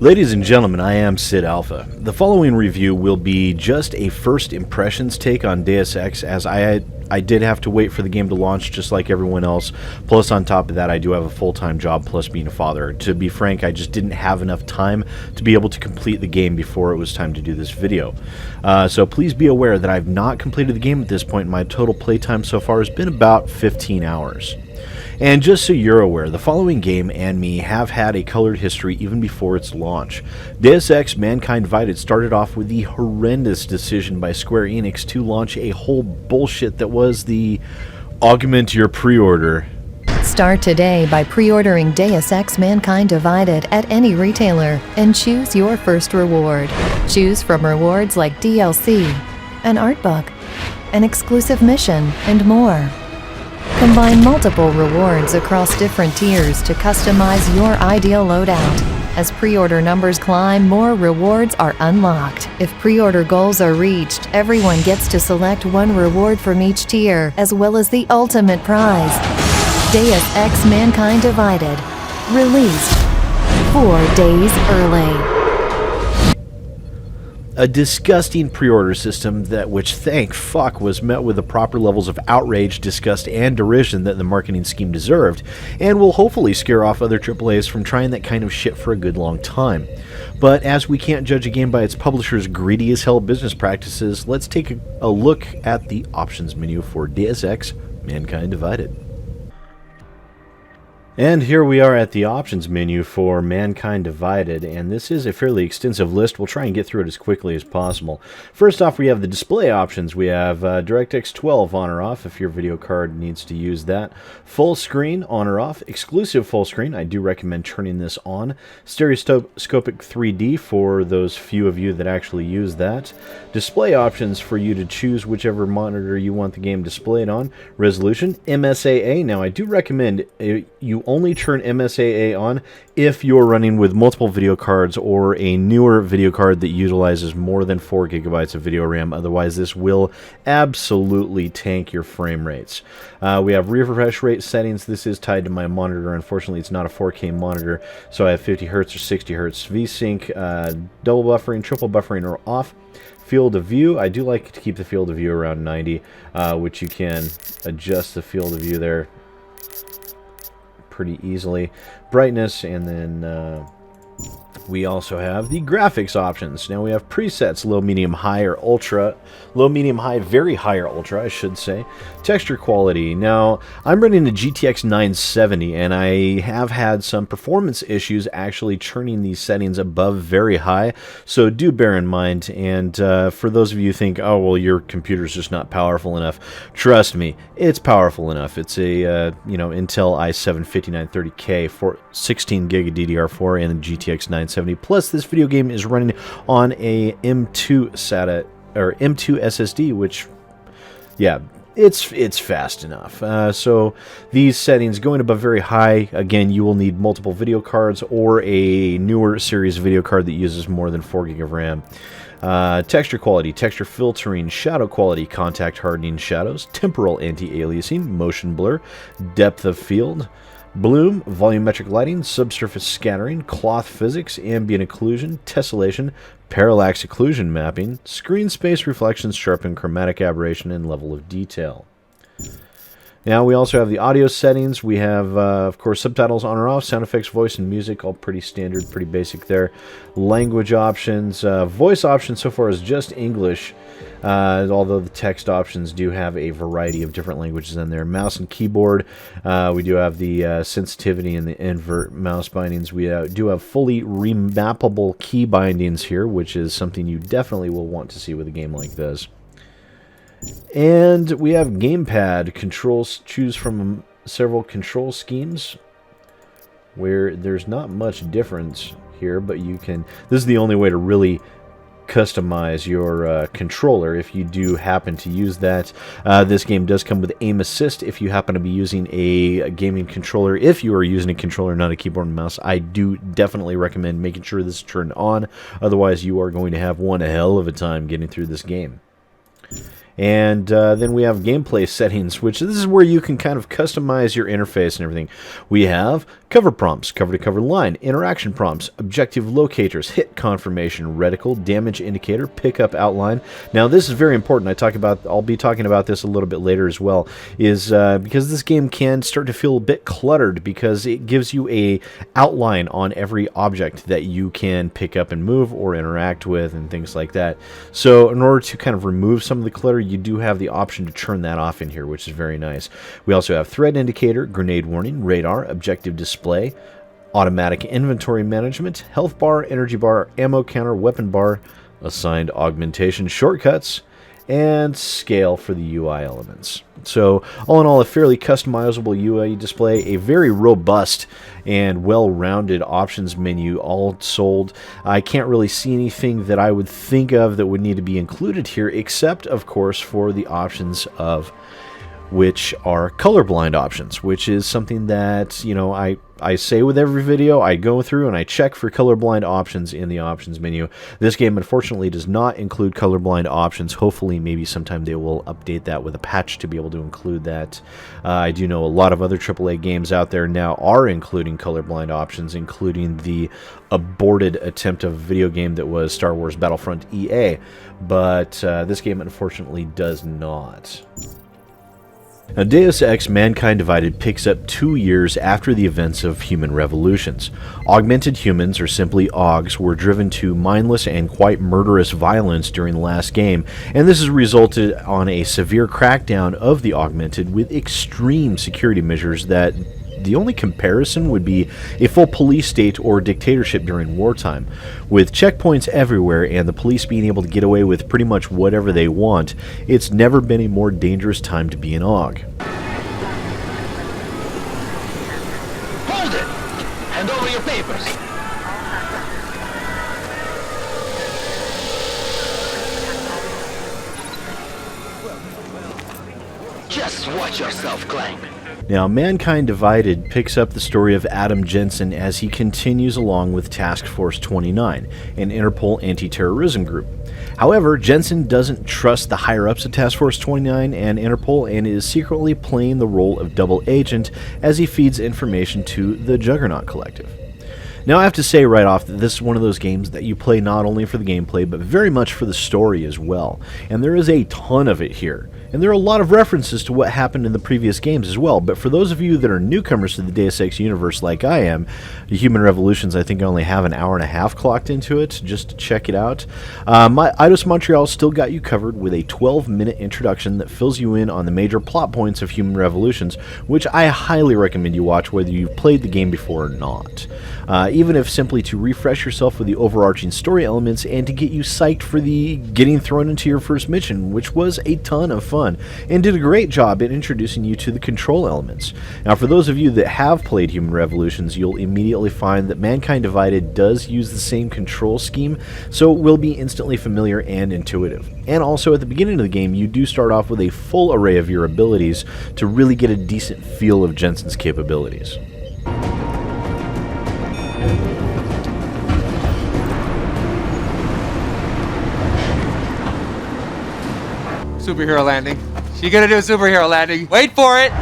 Ladies and gentlemen, I am SidAlpha. The following review will be just a first impressions take on Deus Ex, as I did have to wait for the game to launch just like everyone else. Plus, on top of that, I do have a full-time job plus being a father. To be frank, I just didn't have enough time to be able to complete the game before it was time to do this video. So please be aware that I've not completed the game at this point. My total playtime so far has been about 15 hours. And just so you're aware, the following game and me have had a colored history even before its launch. Deus Ex Mankind Divided started off with the horrendous decision by Square Enix to launch a whole bullshit that was the augment your pre-order. Start today by pre-ordering Deus Ex Mankind Divided at any retailer and choose your first reward. Choose from rewards like DLC, an art book, an exclusive mission, and more. Combine multiple rewards across different tiers to customize your ideal loadout. As pre-order numbers climb, more rewards are unlocked. If pre-order goals are reached, everyone gets to select one reward from each tier, as well as the ultimate prize. Deus Ex Mankind Divided. Released 4 days early. A disgusting pre-order system which thank fuck was met with the proper levels of outrage, disgust, and derision that the marketing scheme deserved, and will hopefully scare off other AAAs from trying that kind of shit for a good long time. But as we can't judge a game by its publisher's greedy as hell business practices, let's take a look at the options menu for Deus Ex Mankind Divided. And here we are at the options menu for Mankind Divided, and this is a fairly extensive list. We'll try and get through it as quickly as possible. First off, we have the display options. We have DirectX 12 on or off if your video card needs to use that. Full screen on or off. Exclusive full screen, I do recommend turning this on. Stereoscopic 3D for those few of you that actually use that. Display options for you to choose whichever monitor you want the game displayed on. Resolution, MSAA. Now, I do recommend you only turn MSAA on if you're running with multiple video cards or a newer video card that utilizes more than 4 gigabytes of video RAM. Otherwise, this will absolutely tank your frame rates. We have refresh rate settings. This is tied to my monitor. Unfortunately, it's not a 4K monitor, so I have 50 Hz or 60 Hz. VSync, double buffering, triple buffering are off. Field of view, I do like to keep the field of view around 90, which you can adjust the field of view there pretty easily. Brightness, and then we also have the graphics options. Now we have presets, low, medium, high, or ultra. Low, medium, high, very high, or ultra, I should say. Texture quality. Now, I'm running a GTX 970, and I have had some performance issues actually turning these settings above very high, so do bear in mind. And for those of you who think, oh, well, your computer's just not powerful enough, trust me, it's powerful enough. It's a Intel i7-5930K for 16 gig of DDR4 and a GTX 970. Plus, this video game is running on a M2 SATA or M2 SSD, which, yeah, it's fast enough. So these settings going above very high, again, you will need multiple video cards or a newer series video card that uses more than 4 gig of RAM. Texture quality, texture filtering, shadow quality, contact hardening shadows, temporal anti-aliasing, motion blur, depth of field, bloom, volumetric lighting, subsurface scattering, cloth physics, ambient occlusion, tessellation, parallax occlusion mapping, screen space reflections, sharpen, chromatic aberration, and level of detail. Now we also have the audio settings. We have, of course, subtitles on or off, sound effects, voice, and music, all pretty standard, pretty basic there. Language options, voice options so far is just English, although the text options do have a variety of different languages in there. Mouse and keyboard, we do have the sensitivity and the invert mouse bindings. We do have fully remappable key bindings here, which is something you definitely will want to see with a game like this. And we have gamepad controls. Choose from several control schemes where there's not much difference here, but you can. This is the only way to really customize your controller if you do happen to use that. This game does come with aim assist if you happen to be using a gaming controller. If you are using a controller, not a keyboard and mouse, I do definitely recommend making sure this is turned on. Otherwise, you are going to have one hell of a time getting through this game. And then we have gameplay settings, which this is where you can kind of customize your interface and everything. We have cover prompts, cover-to-cover line, interaction prompts, objective locators, hit confirmation, reticle, damage indicator, pickup outline. Now, this is very important. I'll be talking about this a little bit later as well, is because this game can start to feel a bit cluttered because it gives you a outline on every object that you can pick up and move or interact with and things like that. So in order to kind of remove some of the clutter, you do have the option to turn that off in here, which is very nice. We also have threat indicator, grenade warning, radar, objective display, automatic inventory management, health bar, energy bar, ammo counter, weapon bar, assigned augmentation shortcuts, and scale for the UI elements. So all in all, a fairly customizable UI display, a very robust and well-rounded options menu, all sold. I can't really see anything that I would think of that would need to be included here, except, of course, for the options of which are colorblind options, which is something that, you know, I say with every video. I go through and I check for colorblind options in the options menu. This game, unfortunately, does not include colorblind options. Hopefully, maybe sometime they will update that with a patch to be able to include that. I do know a lot of other AAA games out there now are including colorblind options, including the aborted attempt of a video game that was Star Wars Battlefront EA, but this game, unfortunately, does not. Now, Deus Ex Mankind Divided picks up 2 years after the events of Human Revolutions. Augmented humans, or simply AUGs, were driven to mindless and quite murderous violence during the last game, and this has resulted on a severe crackdown of the augmented with extreme security measures that the only comparison would be a full police state or dictatorship during wartime. With checkpoints everywhere and the police being able to get away with pretty much whatever they want, it's never been a more dangerous time to be an AUG. Hold it! Hand over your papers! Just watch yourself, Clank. Now, Mankind Divided picks up the story of Adam Jensen as he continues along with Task Force 29, an Interpol anti-terrorism group. However, Jensen doesn't trust the higher-ups of Task Force 29 and Interpol and is secretly playing the role of double agent as he feeds information to the Juggernaut Collective. Now, I have to say right off that this is one of those games that you play not only for the gameplay, but very much for the story as well. And there is a ton of it here. And there are a lot of references to what happened in the previous games as well. But for those of you that are newcomers to the Deus Ex universe like I am, the Human Revolutions, I think I only have an hour and a half clocked into it just to check it out. Eidos Montreal still got you covered with a 12-minute introduction that fills you in on the major plot points of Human Revolutions, which I highly recommend you watch whether you've played the game before or not. Even if simply to refresh yourself with the overarching story elements and to get you psyched for the getting thrown into your first mission, which was a ton of fun and did a great job at introducing you to the control elements. Now, for those of you that have played Human Revolutions, you'll immediately find that Mankind Divided does use the same control scheme, so it will be instantly familiar and intuitive. And also at the beginning of the game, you do start off with a full array of your abilities to really get a decent feel of Jensen's capabilities. Superhero landing. She gonna do a superhero landing. Wait for it!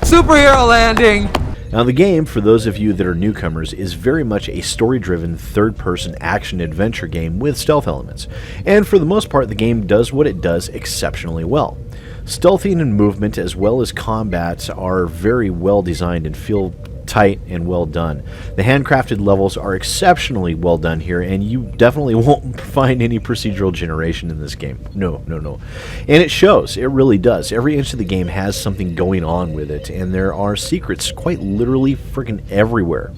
Superhero landing! Now, the game, for those of you that are newcomers, is very much a story-driven, third-person action-adventure game with stealth elements. And for the most part, the game does what it does exceptionally well. Stealthing and movement, as well as combat, are very well designed and feel tight and well done. The handcrafted levels are exceptionally well done here, and you definitely won't find any procedural generation in this game. No. And it shows. It really does. Every inch of the game has something going on with it, and there are secrets quite literally freaking everywhere.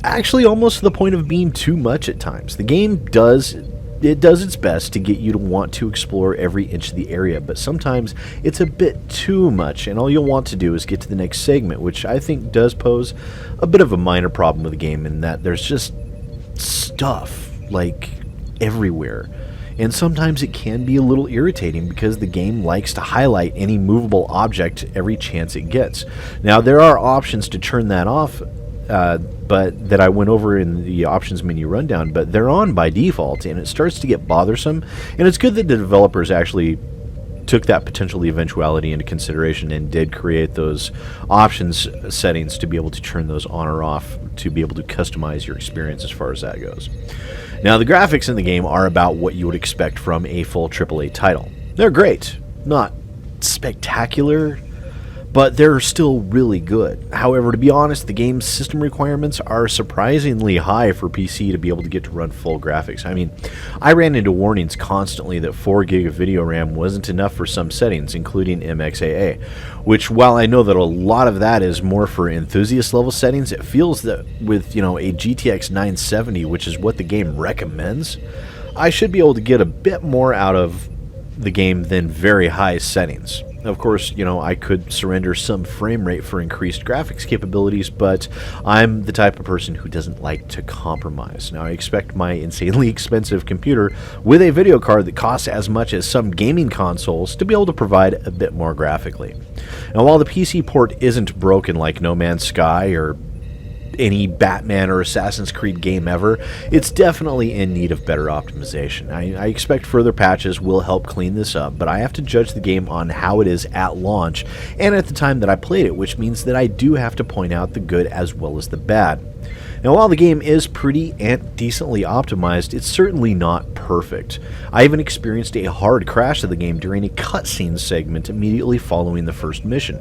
Actually, almost to the point of being too much at times. The game does it does its best to get you to want to explore every inch of the area, but sometimes it's a bit too much, and all you'll want to do is get to the next segment, which I think does pose a bit of a minor problem with the game in that there's just stuff, like, everywhere. And sometimes it can be a little irritating because the game likes to highlight any movable object every chance it gets. Now, there are options to turn that off, but that I went over in the options menu rundown, but they're on by default, and it starts to get bothersome. And it's good that the developers actually took that potential eventuality into consideration and did create those options settings to be able to turn those on or off to be able to customize your experience as far as that goes. Now, the graphics in the game are about what you would expect from a full AAA title. They're great, not spectacular, but they're still really good. However, to be honest, the game's system requirements are surprisingly high for PC to be able to get to run full graphics. I mean, I ran into warnings constantly that 4 gig of video RAM wasn't enough for some settings, including MXAA, which, while I know that a lot of that is more for enthusiast level settings, it feels that with, a GTX 970, which is what the game recommends, I should be able to get a bit more out of the game than very high settings. Of course, I could surrender some frame rate for increased graphics capabilities, but I'm the type of person who doesn't like to compromise. Now, I expect my insanely expensive computer with a video card that costs as much as some gaming consoles to be able to provide a bit more graphically. Now, while the PC port isn't broken like No Man's Sky or any Batman or Assassin's Creed game ever, it's definitely in need of better optimization. I expect further patches will help clean this up, but I have to judge the game on how it is at launch and at the time that I played it, which means that I do have to point out the good as well as the bad. Now, while the game is pretty and decently optimized, it's certainly not perfect. I even experienced a hard crash of the game during a cutscene segment immediately following the first mission.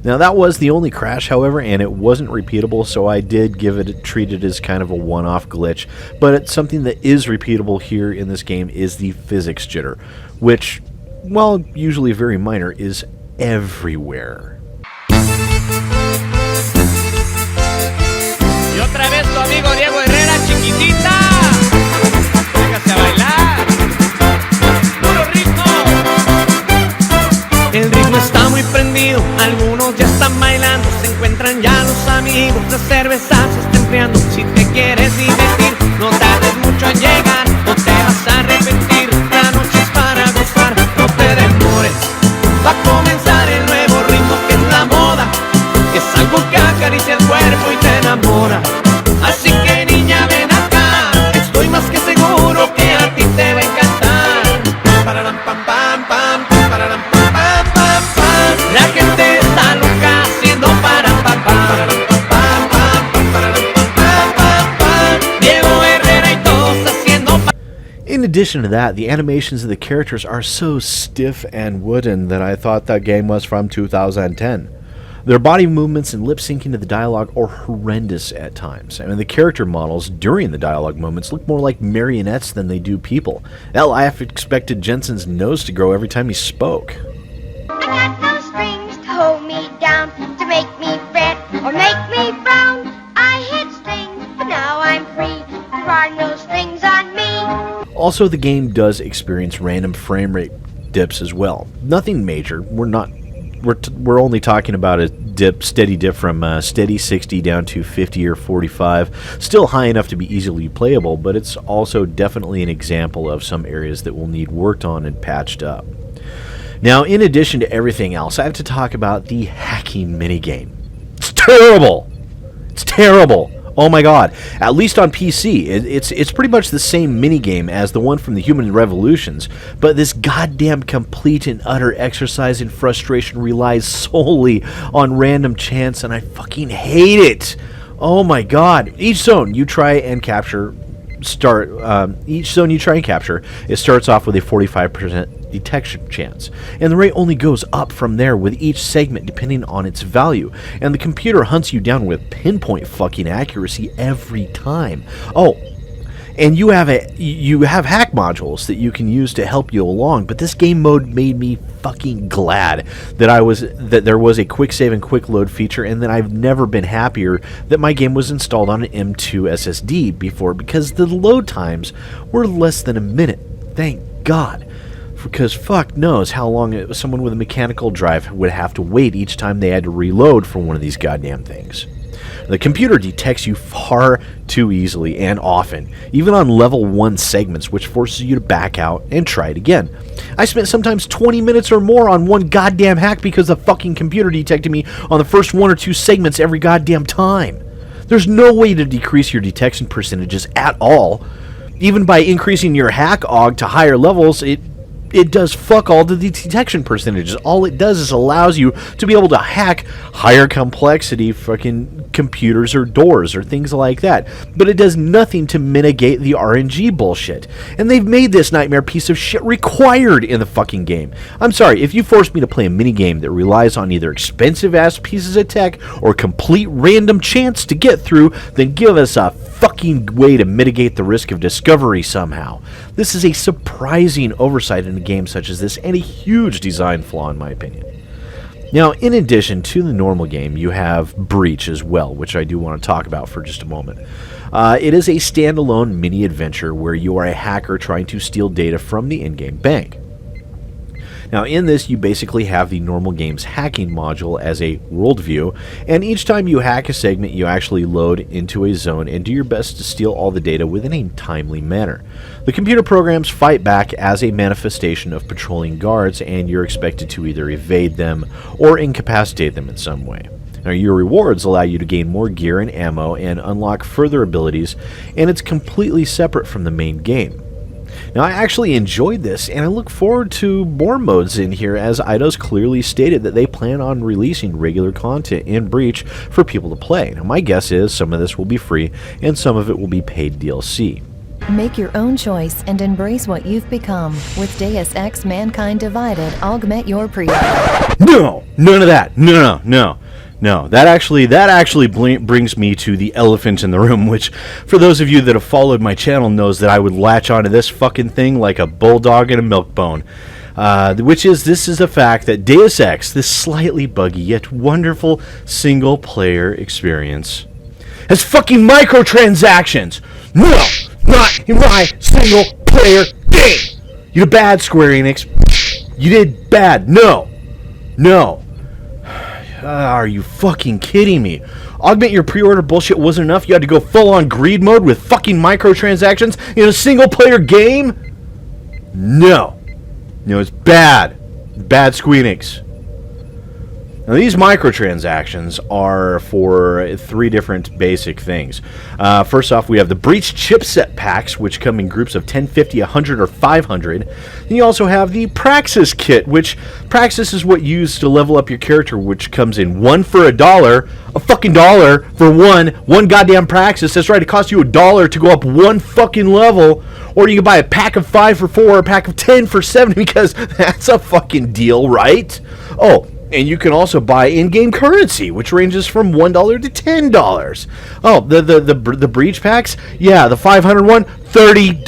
Now, that was the only crash, however, and it wasn't repeatable, so I did treat it as kind of a one-off glitch. But it's something that is repeatable here in this game is the physics jitter, which, while usually very minor, is everywhere. Y otra vez tu amigo Diego Herrera, chiquitita. Véngase a bailar. Puro ritmo. El ritmo está muy prendido, algunos ya están bailando, se encuentran ya los amigos, la cerveza se está enfriando. Si te quieres divertir, no tardes mucho en llegar, o te vas a arrepentir. La noche es para gozar, no te demores. Va a comenzar el nuevo ritmo que es la moda, es algo que acaricia el cuerpo y te enamora. Así que niña, ven acá, estoy más que seguro que a ti te va a encantar. Pararam, pam, pam, pam, pararam, pam, pam, pam, pam. La gente está loca haciendo param, pam, pam, pararam, pam, pam, pam, pararam, pam, pam, pam, pam. Diego Herrera y todos haciendo pam. In addition to that, the animations of the characters are so stiff and wooden that I thought that game was from 2010. Their body movements and lip syncing to the dialogue are horrendous at times. I mean, the character models during the dialogue moments look more like marionettes than they do people. Hell, I have expected Jensen's nose to grow every time he spoke. I got no strings to hold me down, to make me fret or make me frown. I hit strings, but now I'm free. There are no strings on me. Also, the game does experience random frame rate dips as well. Nothing major. We're only talking about a steady dip from steady 60 down to 50 or 45. Still high enough to be easily playable, but it's also definitely an example of some areas that will need worked on and patched up. Now, in addition to everything else, I have to talk about the hacking minigame. It's terrible! It's terrible! Oh my god. At least on PC, it's pretty much the same minigame as the one from the Human Revolutions, but this goddamn complete and utter exercise in frustration relies solely on random chance, and I fucking hate it! Oh my god. Each zone you try and capture, it starts off with a 45% detection chance, and the rate only goes up from there with each segment depending on its value, and the computer hunts you down with pinpoint fucking accuracy every time. Oh, And you have hack modules that you can use to help you along, but this game mode made me fucking glad that there was a quick save and quick load feature, and that I've never been happier that my game was installed on an M2 SSD before, because the load times were less than a minute. Thank God. Because fuck knows how long someone with a mechanical drive would have to wait each time they had to reload for one of these goddamn things. The computer detects you far too easily and often, even on level 1 segments, which forces you to back out and try it again. I spent sometimes 20 minutes or more on one goddamn hack because the fucking computer detected me on the first 1 or 2 segments every goddamn time. There's no way to decrease your detection percentages at all. Even by increasing your hack AUG to higher levels, it does fuck all to the detection percentages. All it does is allows you to be able to hack higher complexity fucking computers or doors or things like that. But it does nothing to mitigate the RNG bullshit. And they've made this nightmare piece of shit required in the fucking game. I'm sorry, if you force me to play a minigame that relies on either expensive ass pieces of tech or complete random chance to get through, then give us a fucking way to mitigate the risk of discovery somehow. This is a surprising oversight in a game such as this, and a huge design flaw in my opinion. Now, in addition to the normal game, you have Breach as well, which I do want to talk about for just a moment. It is a standalone mini-adventure where you are a hacker trying to steal data from the in-game bank. Now, in this, you basically have the normal game's hacking module as a worldview, and each time you hack a segment, you actually load into a zone and do your best to steal all the data within a timely manner. The computer programs fight back as a manifestation of patrolling guards, and you're expected to either evade them or incapacitate them in some way. Now, your rewards allow you to gain more gear and ammo and unlock further abilities, and it's completely separate from the main game. Now, I actually enjoyed this, and I look forward to more modes in here, as Eidos clearly stated that they plan on releasing regular content in Breach for people to play. Now, my guess is some of this will be free, and some of it will be paid DLC. Make your own choice and embrace what you've become. With Deus Ex Mankind Divided, augment your pre-order. No! None of that! No, that actually brings me to the elephant in the room, which, for those of you that have followed my channel, knows that I would latch onto this fucking thing like a bulldog and a milk bone. This is the fact that Deus Ex, this slightly buggy yet wonderful single-player experience, has fucking microtransactions! No! Not in my single-player game! You did bad, Square Enix. You did bad. No! Are you fucking kidding me? Augment your pre-order bullshit wasn't enough? You had to go full-on greed mode with fucking microtransactions in a single-player game? No, it's bad. Bad Square Enix. Now, these microtransactions are for 3 different basic things. First off, we have the Breach chipset packs, which come in groups of 10, 50, 100, or 500. Then you also have the Praxis kit, which Praxis is what you use to level up your character, which comes in 1 for $1, a fucking dollar for one goddamn Praxis. That's right, it costs you $1 to go up 1 fucking level. Or you can buy a pack of 5 for $4, or a pack of 10 for $7, because that's a fucking deal, right? Oh, and you can also buy in-game currency, which ranges from $1 to $10. Oh, the Breach packs? Yeah, the 500 one, $30.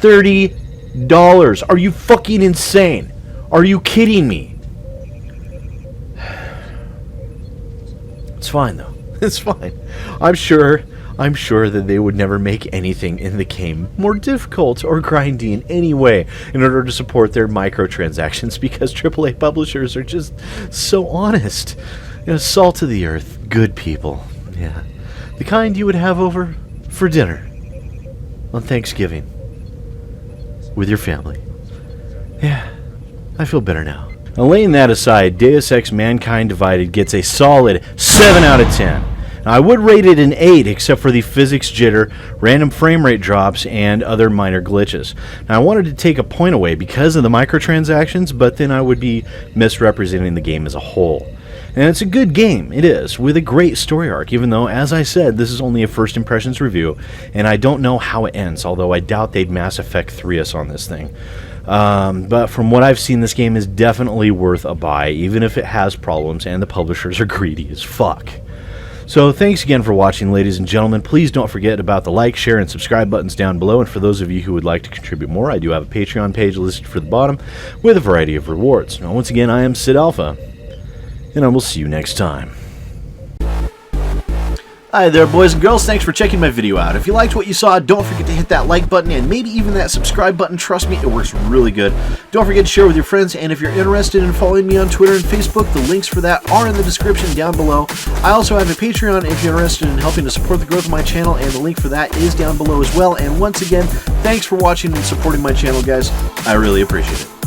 $30. Are you fucking insane? Are you kidding me? It's fine, though. It's fine. I'm sure that they would never make anything in the game more difficult or grindy in any way in order to support their microtransactions, because AAA publishers are just so honest. Salt of the earth, good people. Yeah. The kind you would have over for dinner on Thanksgiving with your family. Yeah, I feel better now. Now, laying that aside, Deus Ex Mankind Divided gets a solid 7 out of 10. Now, I would rate it an 8, except for the physics jitter, random frame rate drops, and other minor glitches. Now, I wanted to take a point away because of the microtransactions, but then I would be misrepresenting the game as a whole. And it's a good game, it is, with a great story arc, even though, as I said, this is only a first impressions review, and I don't know how it ends, although I doubt they'd Mass Effect 3 us on this thing. But from what I've seen, this game is definitely worth a buy, even if it has problems and the publishers are greedy as fuck. So thanks again for watching, ladies and gentlemen. Please don't forget about the like, share, and subscribe buttons down below. And for those of you who would like to contribute more, I do have a Patreon page listed for the bottom with a variety of rewards. Now, once again, I am SidAlpha, and I will see you next time. Hi there, boys and girls. Thanks for checking my video out. If you liked what you saw, don't forget to hit that like button and maybe even that subscribe button. Trust me, it works really good. Don't forget to share with your friends, and if you're interested in following me on Twitter and Facebook, the links for that are in the description down below. I also have a Patreon if you're interested in helping to support the growth of my channel, and the link for that is down below as well. And once again, thanks for watching and supporting my channel, guys. I really appreciate it.